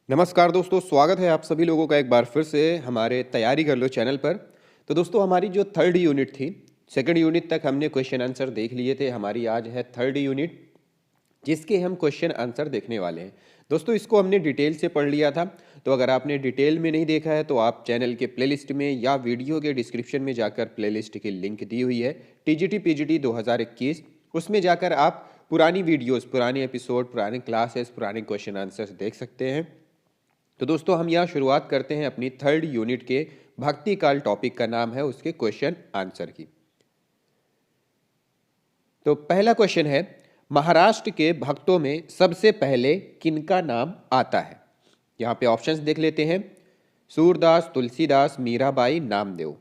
नमस्कार दोस्तों, स्वागत है आप सभी लोगों का एक बार फिर से हमारे तैयारी कर लो चैनल पर। तो दोस्तों हमारी जो थर्ड यूनिट थी, सेकंड यूनिट तक हमने क्वेश्चन आंसर देख लिए थे। हमारी आज है थर्ड यूनिट जिसके हम क्वेश्चन आंसर देखने वाले हैं। दोस्तों इसको हमने डिटेल से पढ़ लिया था, तो अगर आपने डिटेल में नहीं देखा है तो आप चैनल के प्लेलिस्ट में या वीडियो के डिस्क्रिप्शन में जाकर प्लेलिस्ट की लिंक दी हुई है टीजीटी पीजीटी 2021, उसमें जाकर आप पुरानी वीडियोस, पुराने एपिसोड, पुराने क्लासेस, पुराने क्वेश्चन आंसर्स देख सकते हैं। तो दोस्तों हम यहाँ शुरुआत करते हैं अपनी थर्ड यूनिट के भक्ति काल टॉपिक का नाम है उसके क्वेश्चन आंसर की। तो पहला क्वेश्चन है, महाराष्ट्र के भक्तों में सबसे पहले किनका नाम आता है? यहाँ पे ऑप्शंस देख लेते हैं। सूरदास, तुलसीदास, मीराबाई, नामदेव।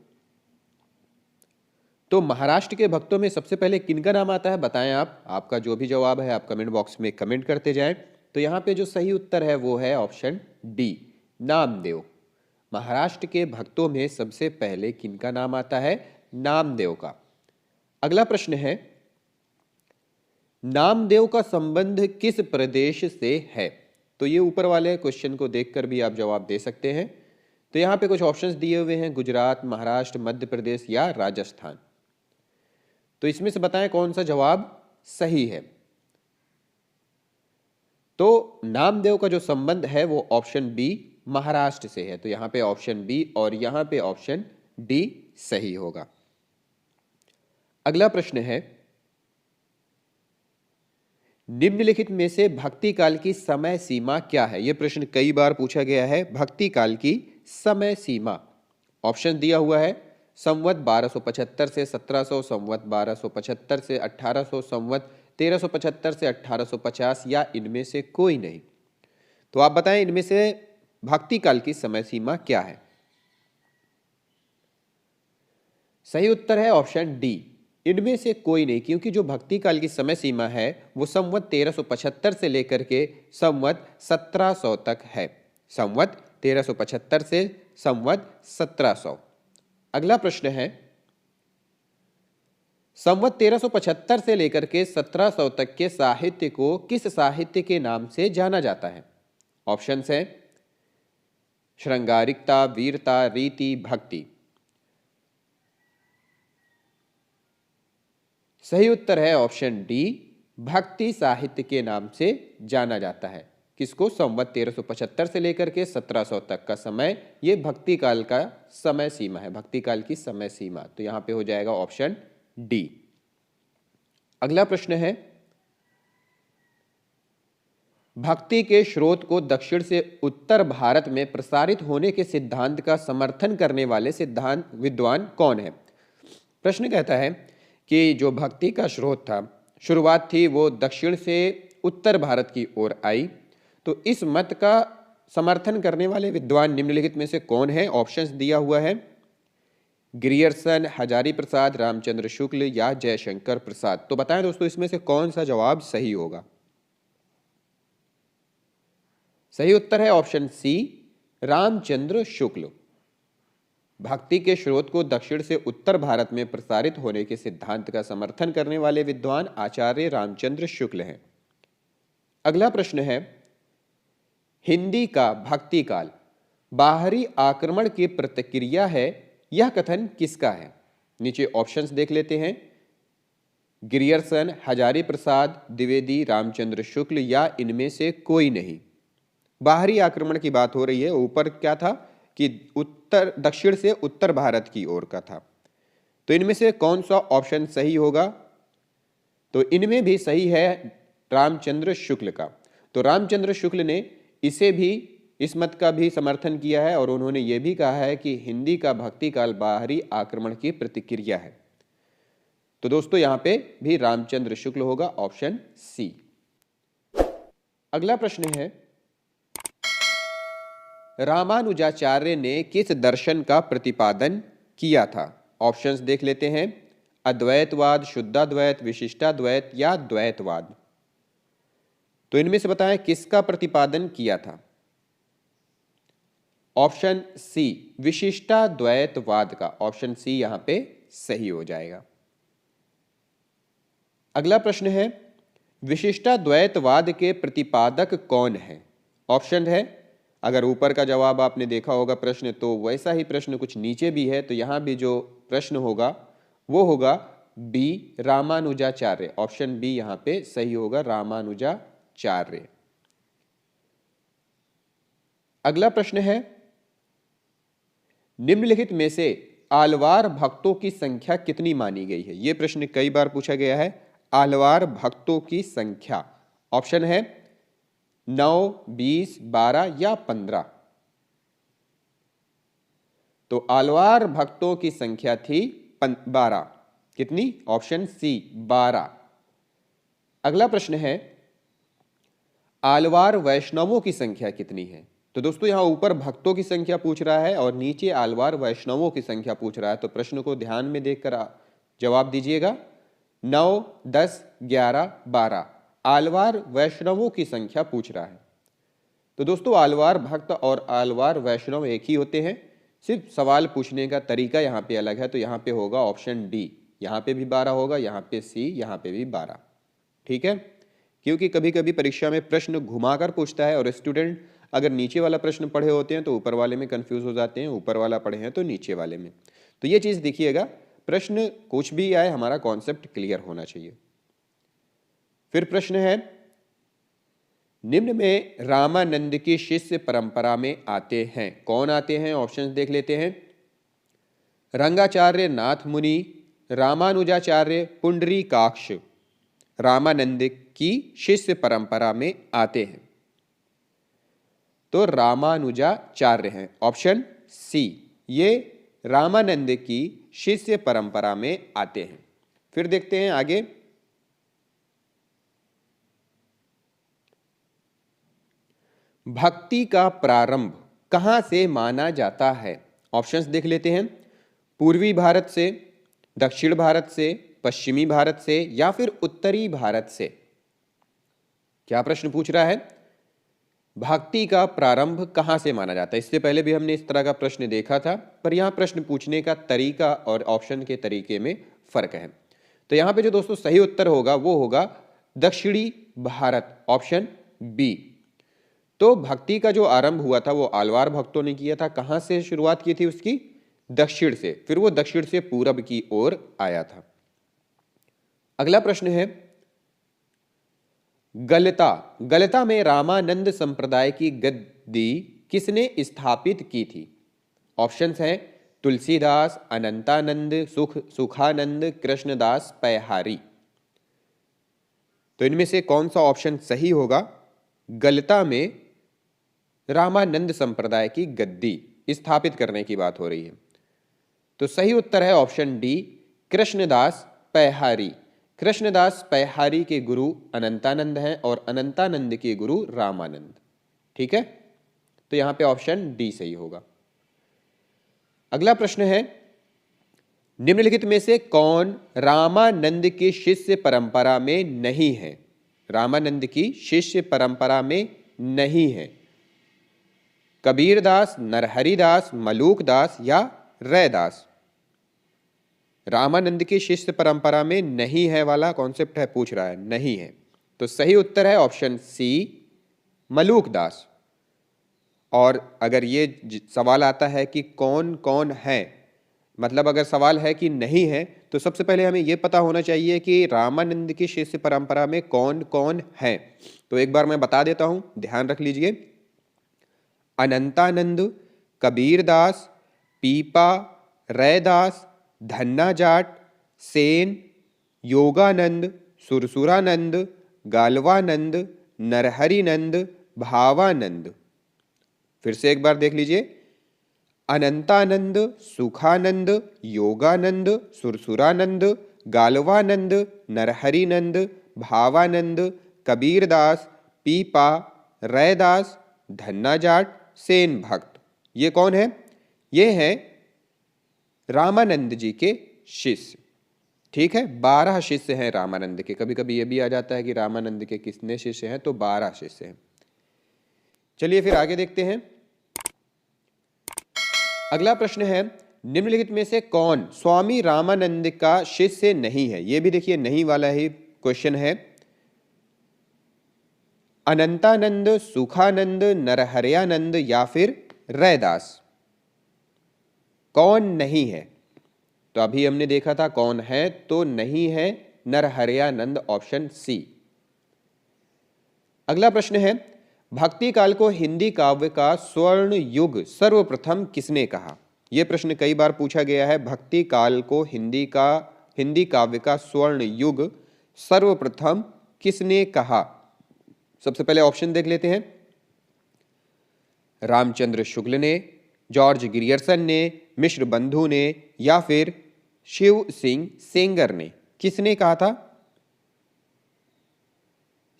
तो महाराष्ट्र के भक्तों में सबसे पहले किनका नाम आता है बताएं आप। आपका जो भी जवाब है आप कमेंट बॉक्स में कमेंट करते जाएं। तो यहाँ पे जो सही उत्तर है वो है ऑप्शन डी, नामदेव। महाराष्ट्र के भक्तों में सबसे पहले किनका नाम आता है? नामदेव का। अगला प्रश्न है, नामदेव का संबंध किस प्रदेश से है? तो ये ऊपर वाले क्वेश्चन को देखकर भी आप जवाब दे सकते हैं। तो यहाँ पे कुछ ऑप्शंस दिए हुए हैं, गुजरात, महाराष्ट्र, मध्य प्रदेश या राजस्थान। तो इसमें से बताएं कौन सा जवाब सही है। तो नामदेव का जो संबंध है वो ऑप्शन बी, महाराष्ट्र से है। तो यहां पे ऑप्शन बी और यहां पे ऑप्शन डी सही होगा। अगला प्रश्न है, निम्नलिखित में से भक्ति काल की समय सीमा क्या है? यह प्रश्न कई बार पूछा गया है। भक्ति काल की समय सीमा, ऑप्शन दिया हुआ है संवत 1275 से 1700, संवत 1275 से 1800, संवत 1375 से 1850 या इनमें से कोई नहीं। तो आप बताएं इनमें से भक्ति काल की समय सीमा क्या है? सही उत्तर है ऑप्शन डी, इनमें से कोई नहीं, क्योंकि जो भक्ति काल की समय सीमा है वो संवत 1375 से लेकर के संवत 1700 तक है। संवत 1375 से संवत 1700। अगला प्रश्न है, संवत 1375 से लेकर के 1700 तक के साहित्य को किस साहित्य के नाम से जाना जाता है? ऑप्शंस हैं श्रृंगारिकता, वीरता, रीति, भक्ति। सही उत्तर है ऑप्शन डी, भक्ति साहित्य के नाम से जाना जाता है। किसको? संवत 1375 से लेकर के 1700 तक का समय, ये भक्ति काल का समय सीमा है, भक्ति काल की समय सीमा। तो यहां पे हो जाएगा ऑप्शन डी। अगला प्रश्न है, भक्ति के स्रोत को दक्षिण से उत्तर भारत में प्रसारित होने के सिद्धांत का समर्थन करने वाले सिद्धांत विद्वान कौन है? प्रश्न कहता है कि जो भक्ति का स्रोत था, शुरुआत थी वो दक्षिण से उत्तर भारत की ओर आई। तो इस मत का समर्थन करने वाले विद्वान निम्नलिखित में से कौन है? ऑप्शंस दिया हुआ है ग्रियर्सन, हजारी प्रसाद, रामचंद्र शुक्ल या जयशंकर प्रसाद। तो बताएं दोस्तों इसमें से कौन सा जवाब सही होगा? सही उत्तर है ऑप्शन सी, रामचंद्र शुक्ल। भक्ति के स्रोत को दक्षिण से उत्तर भारत में प्रसारित होने के सिद्धांत का समर्थन करने वाले विद्वान आचार्य रामचंद्र शुक्ल हैं। अगला प्रश्न है, हिंदी का भक्ति काल बाहरी आक्रमण की प्रतिक्रिया है, यह कथन किसका है? नीचे ऑप्शंस देख लेते हैं, ग्रियर्सन, हजारी प्रसाद, द्विवेदी, रामचंद्र शुक्ल या इनमें से कोई नहीं। बाहरी आक्रमण की बात हो रही है, ऊपर क्या था कि उत्तर, दक्षिण से उत्तर भारत की ओर का था। तो इनमें से कौन सा ऑप्शन सही होगा? तो इनमें भी सही है रामचंद्र शुक्ल का। तो रामचंद्र शुक्ल ने इसे भी, इस मत का भी समर्थन किया है और उन्होंने ये भी कहा है कि हिंदी का भक्ति काल बाहरी आक्रमण की प्रतिक्रिया है। तो दोस्तों यहां पे भी रामचंद्र शुक्ल होगा, ऑप्शन सी। अगला प्रश्न है, रामानुजाचार्य ने किस दर्शन का प्रतिपादन किया था? ऑप्शंस देख लेते हैं, अद्वैतवाद, शुद्धाद्वैत, विशिष्टाद्वैत या द्वैतवाद। तो इनमें से बताएं किसका प्रतिपादन किया था? ऑप्शन सी, विशिष्टाद्वैतवाद का। ऑप्शन सी यहां पे सही हो जाएगा। अगला प्रश्न है, विशिष्टाद्वैतवाद के प्रतिपादक कौन है? ऑप्शन है अगर ऊपर का जवाब आपने देखा होगा प्रश्न, तो वैसा ही प्रश्न कुछ नीचे भी है। तो यहाँ भी जो प्रश्न होगा वो होगा बी, रामानुजाचार्य। ऑप्शन बी यहाँ पे सही होगा, रामानुजाचार्य। अगला प्रश्न है, निम्नलिखित में से आलवार भक्तों की संख्या कितनी मानी गई है? यह प्रश्न कई बार पूछा गया है। आलवार भक्तों की संख्या, ऑप्शन है 9, 20, 12 या 15। तो आलवार भक्तों की संख्या थी 12। कितनी? Option C 12। अगला प्रश्न है, आलवार वैष्णवों की संख्या कितनी है? तो दोस्तों यहां ऊपर भक्तों की संख्या पूछ रहा है और नीचे आलवार वैष्णवों की संख्या पूछ रहा है। तो प्रश्न को ध्यान में देखकर जवाब दीजिएगा। 9, 10, 11, 12 आलवार वैष्णवों की संख्या पूछ रहा है। तो दोस्तों आलवार भक्त और आलवार वैष्णव एक ही होते हैं, सिर्फ सवाल पूछने का तरीका यहाँ पे अलग है। तो यहाँ पे होगा ऑप्शन डी, यहाँ पे भी 12 होगा, यहाँ पे सी, यहाँ पे भी 12। ठीक है, क्योंकि कभी कभी परीक्षा में प्रश्न घुमाकर पूछता है और स्टूडेंट अगर नीचे वाला प्रश्न पढ़े होते हैं तो ऊपर वाले में कंफ्यूज हो जाते हैं, ऊपर वाला पढ़े हैं तो नीचे वाले में। तो ये चीज़ देखिएगा, प्रश्न कुछ भी आए हमारा कॉन्सेप्ट क्लियर होना चाहिए। फिर प्रश्न है, निम्न में रामानंद की शिष्य परंपरा में आते हैं, कौन आते हैं? ऑप्शंस देख लेते हैं। रंगाचार्य नाथ मुनि, रामानुजाचार्य, पुंडरीकाक्ष रामानंद की शिष्य परंपरा में आते हैं। तो रामानुजाचार्य हैं, ऑप्शन सी, ये रामानंद की शिष्य परंपरा में आते हैं। फिर देखते हैं आगे, भक्ति का प्रारंभ कहां से माना जाता है? ऑप्शंस देख लेते हैं। पूर्वी भारत से, दक्षिण भारत से, पश्चिमी भारत से या फिर उत्तरी भारत से। क्या प्रश्न पूछ रहा है? भक्ति का प्रारंभ कहां से माना जाता है? इससे पहले भी हमने इस तरह का प्रश्न देखा था, पर यहां प्रश्न पूछने का तरीका और ऑप्शन के तरीके में फर्क है। तो यहां पे जो दोस्तों सही उत्तर होगा वो होगा दक्षिणी भारत, ऑप्शन बी। तो भक्ति का जो आरंभ हुआ था वो आलवार भक्तों ने किया था। कहां से शुरुआत की थी उसकी? दक्षिण से, फिर वो दक्षिण से पूरब की ओर आया था। अगला प्रश्न है, गलता में रामानंद संप्रदाय की गद्दी किसने स्थापित की थी? ऑप्शंस हैं तुलसीदास, अनंतानंद, सुखानंद, कृष्णदास पैहारी। तो इनमें से कौन सा ऑप्शन सही होगा? गलता में रामानंद संप्रदाय की गद्दी स्थापित करने की बात हो रही है। तो सही उत्तर है ऑप्शन डी, कृष्णदास पैहारी। कृष्णदास पैहारी के गुरु अनंतानंद हैं और अनंतानंद के गुरु रामानंद। ठीक है, तो यहां पे ऑप्शन डी सही होगा। अगला प्रश्न है, निम्नलिखित में से कौन रामानंद की शिष्य परंपरा में नहीं है? रामानंद की शिष्य परंपरा में नहीं है। कबीरदास, नरहरिदास, मलूकदास या रैदास। रामानंद की शिष्य परंपरा में नहीं है वाला कॉन्सेप्ट है, पूछ रहा है, नहीं है। तो सही उत्तर है ऑप्शन सी, मलूकदास। और अगर ये सवाल आता है कि कौन कौन है, मतलब अगर सवाल है कि नहीं है, तो सबसे पहले हमें यह पता होना चाहिए कि रामानंद की शिष्य परंपरा में कौन कौन है। तो एक बार मैं बता देता हूं, ध्यान रख लीजिए। अनंतानंद, कबीरदास, पीपा, रैदास, धन्ना जाट, सेन, योगानंद, सुरसुरानंद, गालवानंद, नरहरिनंद, भावानंद। फिर से एक बार देख लीजिए। अनंतानंद, सुखानंद, योगानंद, सुरसुरानंद, गालवानंद, नरहरिनंद, भावानंद, कबीरदास, पीपा, रैदास, धन्ना जाट, सेन भक्त। ये कौन है? ये हैं रामानंद जी के शिष्य। ठीक है, 12 शिष्य हैं रामानंद के। कभी कभी ये भी आ जाता है कि रामानंद के कितने शिष्य हैं, तो 12 शिष्य हैं। चलिए फिर आगे देखते हैं। अगला प्रश्न है, निम्नलिखित में से कौन स्वामी रामानंद का शिष्य नहीं है? ये भी देखिए नहीं वाला ही क्वेश्चन है। अनंतानंद, सुखानंद, नरहरयानंद या फिर रैदास? कौन नहीं है? तो अभी हमने देखा था कौन है, तो नहीं है नरहरयानंद, ऑप्शन सी। अगला प्रश्न है, भक्ति काल को हिंदी काव्य का स्वर्ण युग सर्वप्रथम किसने कहा? यह प्रश्न कई बार पूछा गया है। भक्ति काल को हिंदी काव्य का स्वर्ण युग सर्वप्रथम किसने कहा? सबसे पहले ऑप्शन देख लेते हैं। रामचंद्र शुक्ल ने, जॉर्ज ग्रियर्सन ने, मिश्र बंधु ने या फिर शिव सिंह सेंगर ने? किसने कहा था?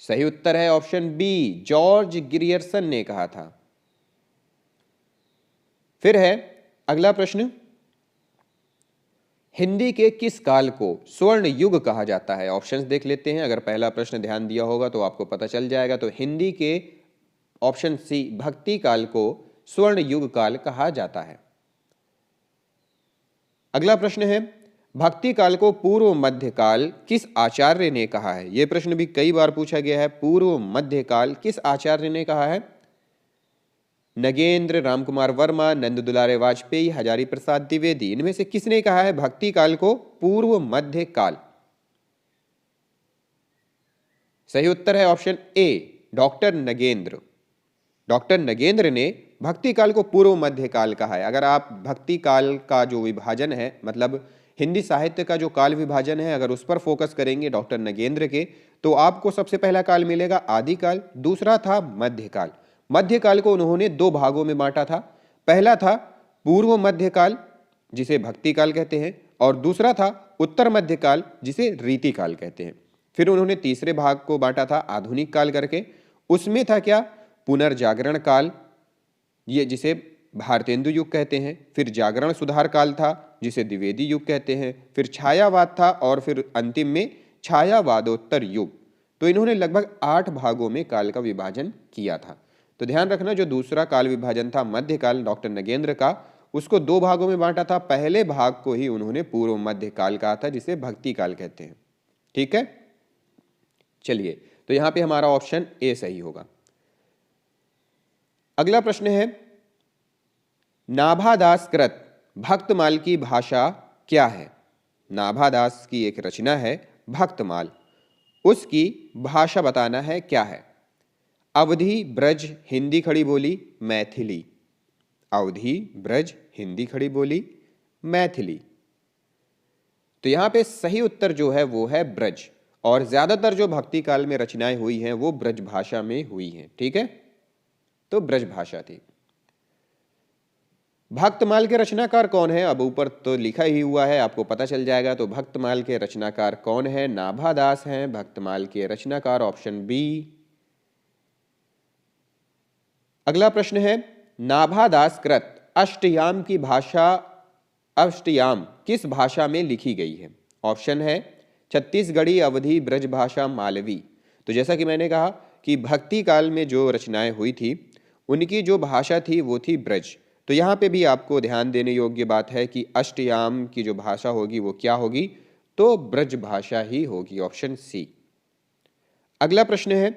सही उत्तर है ऑप्शन बी, जॉर्ज ग्रियर्सन ने कहा था। फिर है अगला प्रश्न, हिंदी के किस काल को स्वर्ण युग कहा जाता है? ऑप्शंस देख लेते हैं। अगर पहला प्रश्न ध्यान दिया होगा तो आपको पता चल जाएगा। तो हिंदी के ऑप्शन सी, भक्ति काल को स्वर्ण युग काल कहा जाता है। अगला प्रश्न है, भक्ति काल को पूर्व मध्य काल किस आचार्य ने कहा है? यह प्रश्न भी कई बार पूछा गया है। पूर्व मध्य काल किस आचार्य ने कहा है? नगेंद्र, रामकुमार वर्मा, नंद दुलारे वाजपेयी, हजारी प्रसाद द्विवेदी? इनमें से किसने कहा है भक्ति काल को पूर्व मध्य काल? सही उत्तर है option A, doctor Nagendra. Doctor Nagendra ने भक्ति काल को पूर्व मध्य काल कहा है। अगर आप भक्ति काल का जो विभाजन है, मतलब हिंदी साहित्य का जो काल विभाजन है, अगर उस पर फोकस करेंगे डॉक्टर नगेंद्र के, तो आपको सबसे पहला काल मिलेगा आदिकाल, दूसरा था मध्यकाल। मध्यकाल को उन्होंने दो भागों में बांटा था। पहला था पूर्व मध्यकाल, जिसे भक्ति काल कहते हैं, और दूसरा था उत्तर मध्यकाल, जिसे रीति काल कहते हैं। फिर उन्होंने तीसरे भाग को बांटा था आधुनिक काल करके। उसमें था क्या? पुनर्जागरण काल, ये जिसे भारतेंदु युग कहते हैं। फिर जागरण सुधार काल था, जिसे द्विवेदी युग कहते हैं। फिर छायावाद था, और फिर अंतिम में छायावादोत्तर युग। तो इन्होंने लगभग 8 भागों में काल का विभाजन किया था। तो ध्यान रखना, जो दूसरा काल विभाजन था मध्यकाल डॉक्टर नगेंद्र का, उसको 2 भागों में बांटा था। पहले भाग को ही उन्होंने पूर्व मध्य काल कहा था, जिसे भक्ति काल कहते हैं। ठीक है, चलिए, तो यहां पे हमारा ऑप्शन ए सही होगा। अगला प्रश्न है, नाभादास कृत भक्तमाल की भाषा क्या है? नाभादास की एक रचना है भक्तमाल, उसकी भाषा बताना है क्या है? अवधी, ब्रज, हिंदी खड़ी बोली, मैथिली? अवधी, ब्रज, हिंदी खड़ी बोली, मैथिली? तो यहां पे सही उत्तर जो है वो है ब्रज, और ज्यादातर जो भक्ति काल में रचनाएं हुई हैं वो ब्रज भाषा में हुई हैं। ठीक है, तो ब्रज भाषा थी। भक्तमाल के रचनाकार कौन है? अब ऊपर तो लिखा ही हुआ है, आपको पता चल जाएगा। तो भक्तमाल के रचनाकार कौन है? नाभादास हैं भक्तमाल के रचनाकार, ऑप्शन बी। अगला प्रश्न है, नाभादास कृत अष्टयाम की भाषा, अष्टयाम किस भाषा में लिखी गई है? ऑप्शन है छत्तीसगढ़ी, अवधी, ब्रज भाषा, मालवी। तो जैसा कि मैंने कहा कि भक्ति काल में जो रचनाएं हुई थी उनकी जो भाषा थी वो थी ब्रज। तो यहाँ पे भी आपको ध्यान देने योग्य बात है कि अष्टयाम की जो भाषा होगी वो क्या होगी? तो ब्रज भाषा ही होगी, ऑप्शन सी। अगला प्रश्न है,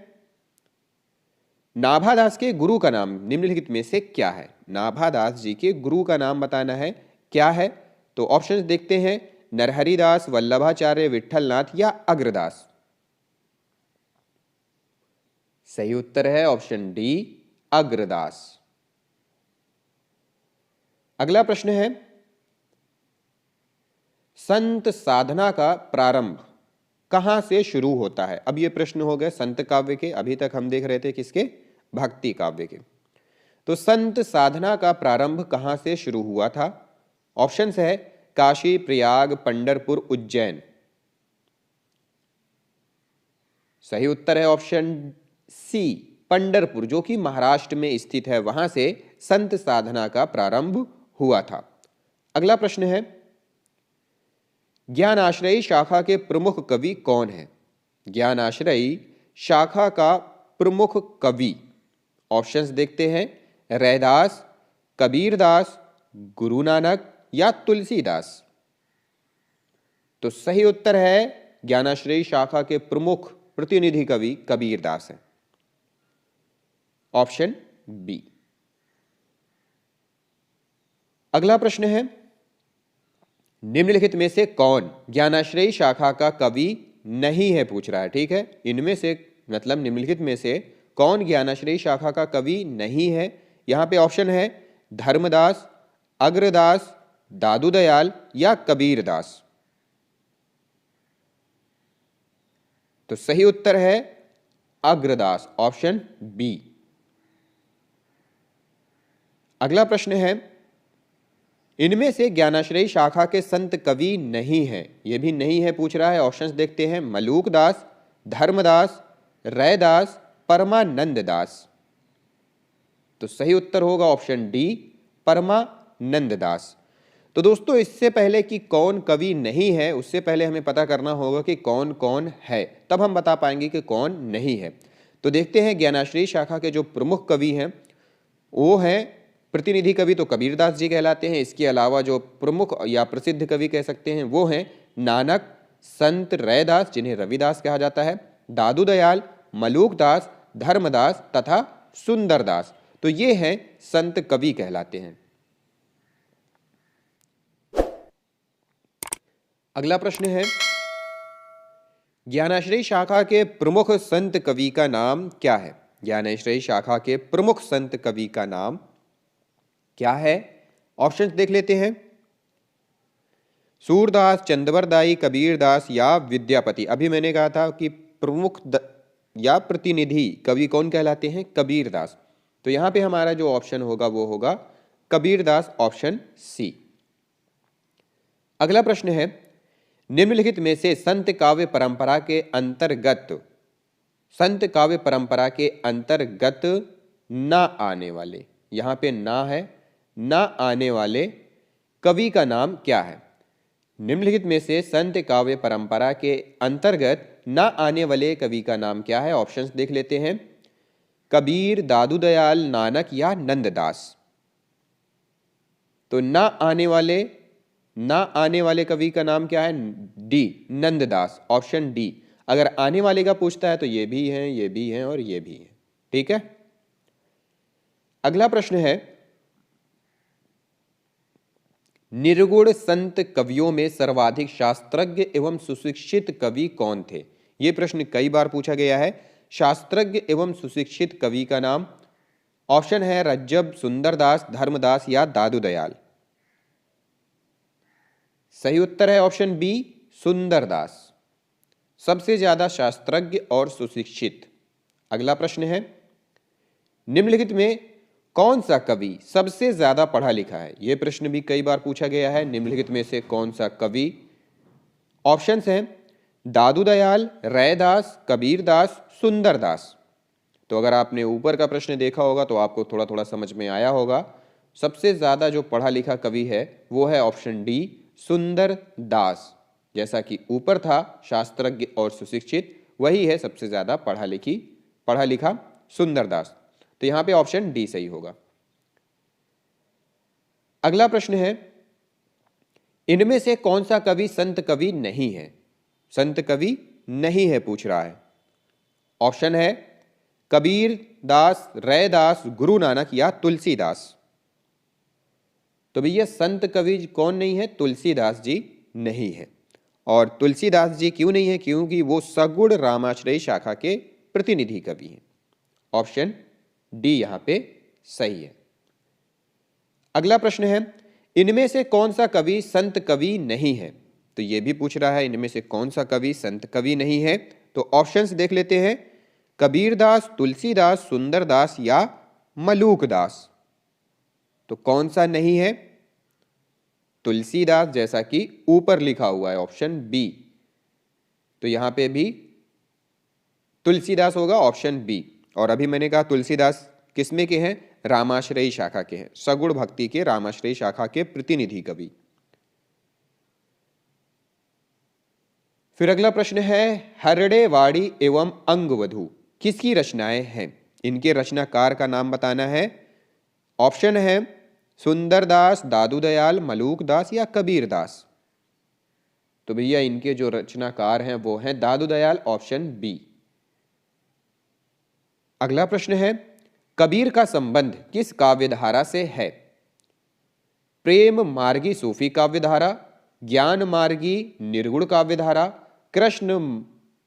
नाभादास के गुरु का नाम निम्नलिखित में से क्या है? नाभादास जी के गुरु का नाम बताना है, क्या है? तो ऑप्शंस देखते हैं, नरहरिदास, वल्लभाचार्य, विठलनाथ या अग्रदास? सही उत्तर है ऑप्शन डी, अग्रदास। अगला प्रश्न है, संत साधना का प्रारंभ कहां से शुरू होता है? अब ये प्रश्न हो गए संत काव्य के, अभी तक हम देख रहे थे किसके? भक्ति काव्य के। तो संत साधना का प्रारंभ कहां से शुरू हुआ था? ऑप्शंस है काशी, प्रयाग, पंढरपुर, उज्जैन? सही उत्तर है ऑप्शन सी, पंढरपुर, जो कि महाराष्ट्र में स्थित है, वहां से संत साधना का प्रारंभ हुआ था। अगला प्रश्न है, ज्ञानाश्रयी शाखा के प्रमुख कवि कौन है? ज्ञानाश्रयी शाखा का प्रमुख कवि, ऑप्शंस देखते हैं, रैदास, कबीरदास, गुरु नानक या तुलसीदास? तो सही उत्तर है ज्ञानाश्रयी शाखा के प्रमुख प्रतिनिधि कवि कबीरदास हैं। Option B. अगला प्रश्न है, निम्नलिखित में से कौन ज्ञानाश्रयी शाखा का कवि नहीं है, पूछ रहा है। ठीक है, इनमें से मतलब निम्नलिखित में से कौन ज्ञानाश्रयी शाखा का कवि नहीं है। यहां पे ऑप्शन है धर्मदास, अग्रदास, दादू दयाल या कबीरदास। तो सही उत्तर है अग्रदास, ऑप्शन बी। अगला प्रश्न है, इनमें से ज्ञानाश्रयी शाखा के संत कवि नहीं है, यह भी नहीं है पूछ रहा है। ऑप्शंस देखते हैं, मलूकदास, धर्मदास, रैदास, परमानंद दास। तो सही उत्तर होगा ऑप्शन डी, परमानंद दास। तो दोस्तों, इससे पहले कि कौन कवि नहीं है, उससे पहले हमें पता करना होगा कि कौन कौन है, तब हम बता पाएंगे कि कौन नहीं है। तो देखते हैं, ज्ञानाश्रयी शाखा के जो प्रमुख कवि हैं वो हैं प्रतिनिधि कवि तो कबीरदास जी कहलाते हैं। इसके अलावा जो प्रमुख या प्रसिद्ध कवि कह सकते हैं वो हैं नानक, संत रैदास जिन्हें रविदास कहा जाता है, दादू दयाल, मलूकदास, धर्मदास तथा सुंदरदास। तो ये हैं संत कवि कहलाते हैं। अगला प्रश्न है, ज्ञानाश्रयी शाखा के प्रमुख संत कवि का नाम क्या है। ज्ञानाश्रयी शाखा के प्रमुख संत कवि का नाम क्या है। ऑप्शंस देख लेते हैं, सूरदास, चंदवरदाई, कबीरदास या विद्यापति। अभी मैंने कहा था कि प्रमुख या प्रतिनिधि कवि कौन कहलाते हैं, कबीरदास। तो यहां पे हमारा जो ऑप्शन होगा वो होगा कबीरदास, ऑप्शन सी। अगला प्रश्न है, निम्नलिखित में से संत काव्य परंपरा के अंतर्गत ना आने वाले, यहां पे ना है, ना आने वाले कवि का नाम क्या है। निम्नलिखित में से संत काव्य परंपरा के अंतर्गत ना आने वाले कवि का नाम क्या है। ऑप्शंस देख लेते हैं, कबीर, दादू दयाल, नानक या नंददास। तो ना आने वाले कवि का नाम क्या है, डी, नंददास, ऑप्शन डी। अगर आने वाले का पूछता है तो ये भी हैं, ये भी हैं और ये भी हैं। ठीक है। अगला प्रश्न है, निर्गुण संत कवियों में सर्वाधिक शास्त्रज्ञ एवं सुशिक्षित कवि कौन थे। यह प्रश्न कई बार पूछा गया है। शास्त्रज्ञ एवं सुशिक्षित कवि का नाम, ऑप्शन है रज्जब, सुंदरदास, धर्मदास या दादू दयाल। सही उत्तर है ऑप्शन बी, सुंदरदास, सबसे ज्यादा शास्त्रज्ञ और सुशिक्षित। अगला प्रश्न है, निम्नलिखित में कौन सा कवि सबसे ज्यादा पढ़ा लिखा है। यह प्रश्न भी कई बार पूछा गया है। निम्नलिखित में से कौन सा कवि, ऑप्शंस हैं दादू दयाल, रैदास, कबीरदास, सुंदरदास। तो अगर आपने ऊपर का प्रश्न देखा होगा तो आपको थोड़ा थोड़ा समझ में आया होगा। सबसे ज्यादा जो पढ़ा लिखा कवि है वो है ऑप्शन डी, सुंदरदास। जैसा कि ऊपर था शास्त्रज्ञ और सुशिक्षित, वही है सबसे ज्यादा पढ़ा लिखा सुंदरदास। तो यहां पे ऑप्शन डी सही होगा। अगला प्रश्न है, इनमें से कौन सा कवि संत कवि नहीं है। संत कवि नहीं है पूछ रहा है। ऑप्शन है कबीर दास, रैदास, गुरु नानक या तुलसीदास। तो भैया संत कवि कौन नहीं है, तुलसीदास जी नहीं है। और तुलसीदास जी क्यों नहीं है, क्योंकि वो सगुण रामाश्रयी शाखा के प्रतिनिधि कवि हैं। ऑप्शन डी यहां पे सही है। अगला प्रश्न है, इनमें से कौन सा कवि संत कवि नहीं है। तो यह भी पूछ रहा है इनमें से कौन सा कवि संत कवि नहीं है। तो ऑप्शंस देख लेते हैं, कबीरदास, तुलसीदास, सुंदरदास या मलूकदास। तो कौन सा नहीं है, तुलसीदास, जैसा कि ऊपर लिखा हुआ है ऑप्शन बी। तो यहां पे भी तुलसीदास होगा, ऑप्शन बी। और अभी मैंने कहा तुलसीदास किसमें के हैं, रामाश्रयी शाखा के हैं, सगुण भक्ति के रामाश्रयी शाखा के प्रतिनिधि कवि। फिर अगला प्रश्न है, हरड़े वाड़ी एवं अंगवधु किसकी रचनाएं हैं। इनके रचनाकार का नाम बताना है। ऑप्शन है सुंदरदास, दादू दयाल, मलूकदास या कबीरदास। तो भैया इनके जो रचनाकार हैं वो हैं दादू दयाल, ऑप्शन बी। अगला प्रश्न है, कबीर का संबंध किस काव्य धारा से है? प्रेम मार्गी सूफी काव्य धारा, ज्ञान मार्गी निर्गुण काव्य धारा, कृष्ण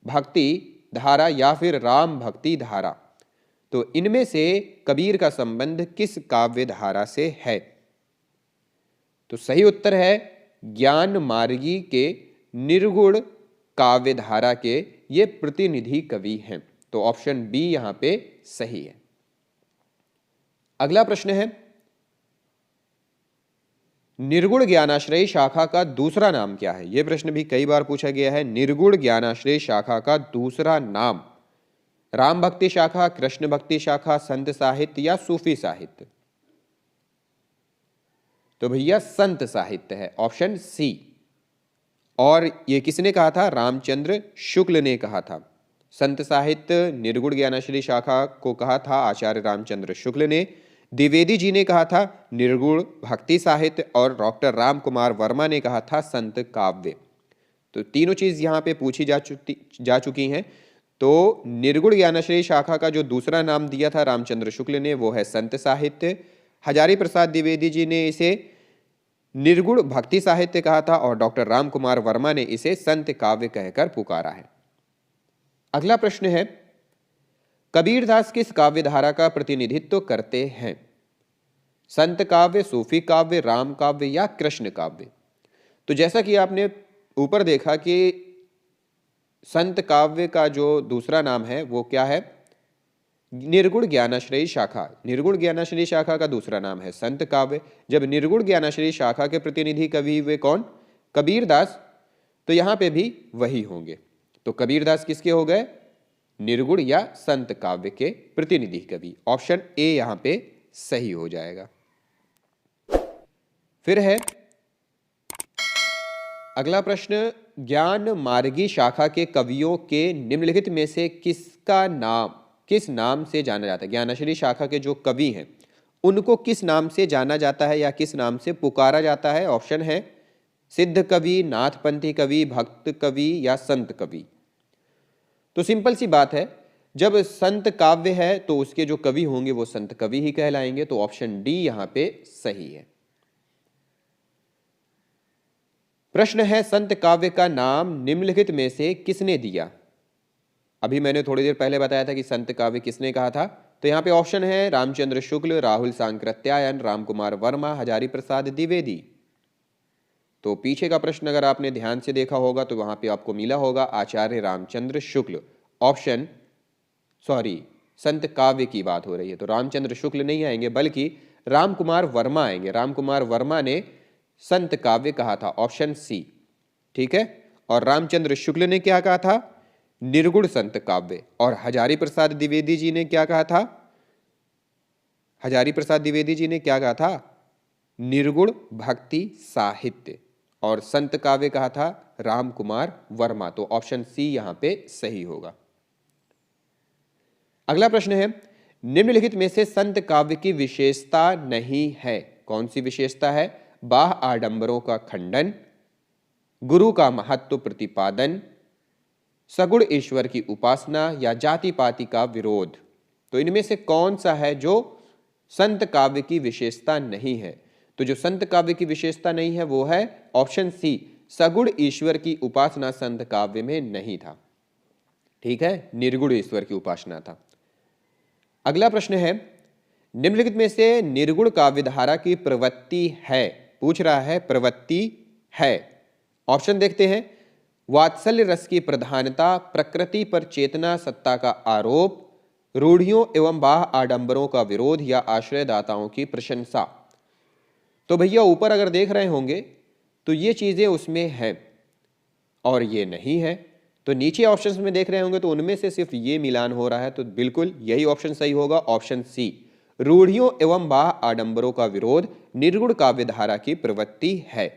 भक्ति धारा या फिर राम भक्ति धारा। तो इनमें से कबीर का संबंध किस काव्य धारा से है? तो सही उत्तर है ज्ञान मार्गी के निर्गुण काव्य धारा के ये प्रतिनिधि कवि हैं। तो ऑप्शन बी यहां पे सही है। अगला प्रश्न है, निर्गुण ज्ञानाश्रयी शाखा का दूसरा नाम क्या है? यह प्रश्न भी कई बार पूछा गया है। निर्गुण ज्ञानाश्रयी शाखा का दूसरा नाम राम भक्ति शाखा, कृष्ण भक्ति शाखा, संत साहित्य या सूफी साहित्य? तो भैया संत साहित्य है, ऑप्शन सी। और यह किसने कहा था? रामचंद्र शुक्ल ने कहा था। संत साहित्य निर्गुण ज्ञानाश्रयी शाखा को कहा था आचार्य रामचंद्र शुक्ल ने। द्विवेदी जी ने कहा था निर्गुण भक्ति साहित्य, और डॉक्टर राम कुमार वर्मा ने कहा था संत काव्य। तो तीनों चीज यहां पे पूछी जा चुकी हैं। तो निर्गुण ज्ञानाश्रयी शाखा का जो दूसरा नाम दिया था रामचंद्र शुक्ल ने, वो है संत साहित्य। हजारी प्रसाद द्विवेदी जी ने इसे निर्गुण भक्ति साहित्य कहा था, और डॉक्टर राम कुमार वर्मा ने इसे संत काव्य कहकर पुकारा है। अगला प्रश्न है, कबीरदास किस काव्य धारा का प्रतिनिधित्व करते हैं? संत काव्य, सूफी काव्य, राम काव्य या कृष्ण काव्य? तो जैसा कि आपने ऊपर देखा कि संत काव्य का जो दूसरा नाम है वो क्या है? निर्गुण ज्ञानाश्रयी शाखा। निर्गुण ज्ञानाश्रयी शाखा का दूसरा नाम है संत काव्य। जब निर्गुण ज्ञानाश्रयी शाखा के प्रतिनिधि कवि वे कौन? कबीरदास। तो यहां पे भी वही होंगे। तो कबीरदास किसके हो गए? निर्गुण या संत काव्य के प्रतिनिधि कवि। ऑप्शन ए यहां पे सही हो जाएगा। फिर है अगला प्रश्न, ज्ञान मार्गी शाखा के कवियों के निम्नलिखित में से किस नाम से जाना जाता है? ज्ञानाश्रयी शाखा के जो कवि हैं उनको किस नाम से जाना जाता है या किस नाम से पुकारा जाता है? ऑप्शन है सिद्ध कवि, नाथपंथी कवि, भक्त कवि या संत कवि। तो सिंपल सी बात है, जब संत काव्य है तो उसके जो कवि होंगे वो संत कवि ही कहलाएंगे। तो ऑप्शन डी यहां पे सही है। प्रश्न है, संत काव्य का नाम निम्नलिखित में से किसने दिया? अभी मैंने थोड़ी देर पहले बताया था कि संत काव्य किसने कहा था। तो यहां पे ऑप्शन है रामचंद्र शुक्ल, राहुल सांकृत्यायन, राम कुमार वर्मा, हजारी प्रसाद द्विवेदी। तो पीछे का प्रश्न अगर आपने ध्यान से देखा होगा तो वहां पे आपको मिला होगा आचार्य रामचंद्र शुक्ल। संत काव्य की बात हो रही है तो रामचंद्र शुक्ल नहीं आएंगे बल्कि राम कुमार वर्मा आएंगे। राम कुमार वर्मा ने संत काव्य कहा था, ऑप्शन सी। ठीक है। और रामचंद्र शुक्ल ने क्या कहा था? निर्गुण संत काव्य। और हजारी प्रसाद द्विवेदी जी ने क्या कहा था? हजारी प्रसाद द्विवेदी जी ने क्या कहा था? निर्गुण भक्ति साहित्य। और संत काव्य कहा था राम कुमार वर्मा। तो ऑप्शन सी यहां पे सही होगा। अगला प्रश्न है, निम्नलिखित में से संत काव्य की विशेषता नहीं है। कौन सी विशेषता है? बाह्य आडंबरों का खंडन, गुरु का महत्व प्रतिपादन, सगुण ईश्वर की उपासना या जाति पाति का विरोध। तो इनमें से कौन सा है जो संत काव्य की विशेषता नहीं है? तो जो संत काव्य की विशेषता नहीं है वो है ऑप्शन सी, सगुण ईश्वर की उपासना संत काव्य में नहीं था। ठीक है, निर्गुण ईश्वर की उपासना था। अगला प्रश्न है, निम्नलिखित में से निर्गुण काव्य धारा की प्रवृत्ति है? पूछ रहा है प्रवृत्ति है। ऑप्शन देखते हैं, वात्सल्य रस की प्रधानता, प्रकृति पर चेतना सत्ता का आरोप, रूढ़ियों एवं बाह्य आडंबरों का विरोध या आश्रयदाताओं की प्रशंसा। तो भैया ऊपर अगर देख रहे होंगे तो ये चीजें उसमें हैं और ये नहीं है। तो नीचे ऑप्शंस में देख रहे होंगे तो उनमें से सिर्फ ये मिलान हो रहा है। तो बिल्कुल यही ऑप्शन सही होगा, ऑप्शन सी, रूढ़ियों एवं बाह्य आडंबरों का विरोध निर्गुण काव्य धारा की प्रवृत्ति है।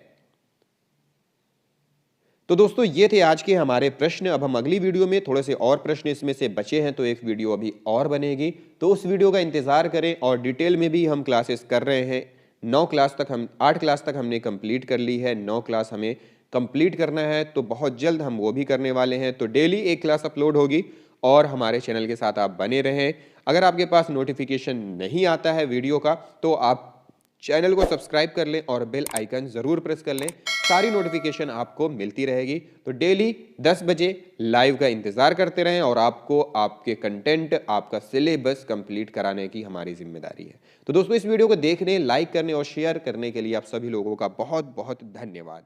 तो दोस्तों ये थे आज के हमारे प्रश्न। अब हम अगली वीडियो में थोड़े से और प्रश्न इसमें से बचे हैं तो एक वीडियो अभी और बनेगी, तो उस वीडियो का इंतजार करें। और डिटेल में भी हम क्लासेस कर रहे हैं। 8 क्लास तक हमने कंप्लीट कर ली है, 9 क्लास हमें कंप्लीट करना है, तो बहुत जल्द हम वो भी करने वाले हैं। तो डेली एक क्लास अपलोड होगी और हमारे चैनल के साथ आप बने रहें। अगर आपके पास नोटिफिकेशन नहीं आता है वीडियो का तो आप चैनल को सब्सक्राइब कर लें और बेल आइकन जरूर प्रेस कर लें, सारी नोटिफिकेशन आपको मिलती रहेगी। तो डेली 10 बजे लाइव का इंतजार करते रहें और आपको आपके कंटेंट, आपका सिलेबस कंप्लीट कराने की हमारी जिम्मेदारी है। तो दोस्तों, इस वीडियो को देखने, लाइक करने और शेयर करने के लिए आप सभी लोगों का बहुत बहुत धन्यवाद।